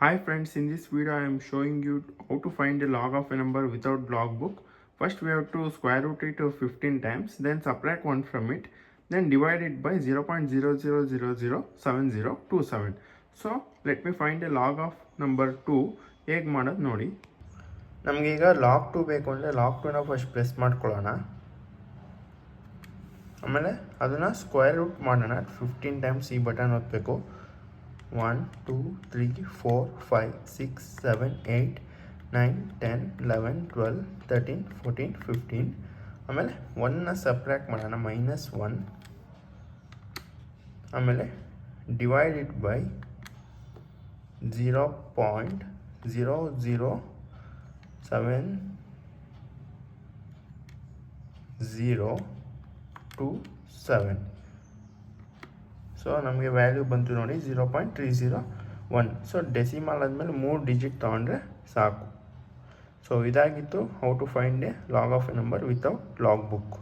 Hi friends, in this video I am showing you how to find the log of a number without logbook. First we have to square root it to 15 times, then subtract 1 from it, then divide it by 0.00007027. So let me find the log of number 2. ಹೇಗೆ ಮಾಡೋದು ನೋಡಿ. ನಮಗೀಗ log 2 ಬೇಕು ಅಂದರೆ log 2ನ first press ಮಾಡ್ಕೊಳ್ಳೋಣ. ಆಮೇಲೆ ಅದನ್ನು square root ಮಾಡೋಣ. 15 ಟೈಮ್ಸ್ ಈ ಬಟನ್ ಒತ್ತಬೇಕು. 1 2 3 4 5 6 7 8 9 10 11 12 13 14 15. ಆಮೇಲೆ 1ನ ಸಬ್ಟ್ರಾಕ್ಟ್ ಮಾಡೋಣ, -1. ಆಮೇಲೆ ಡಿವೈಡ್ ಇಟ್ ಬೈ 0.00727. ಸೊ ನಮಗೆ ವ್ಯಾಲ್ಯೂ ಬಂತು ನೋಡಿ 0.301. ಸೊ ಡೆಸಿಮಲ್ ಆದಮೇಲೆ 3 ಡಿಜಿಟ್ ತೊಗೊಂಡ್ರೆ ಸಾಕು. ಸೊ ಇದಾಗಿತ್ತು how to find a log of a number without log book.